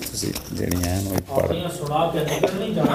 ਤੁਸੀਂ ਜਿਹੜੀਆਂ ਹਨ ਉਹ ਪੜ੍ਹ ਸੁਣਾ ਕੇ ਨਿਕਲ ਨਹੀਂ ਜਾਣਾ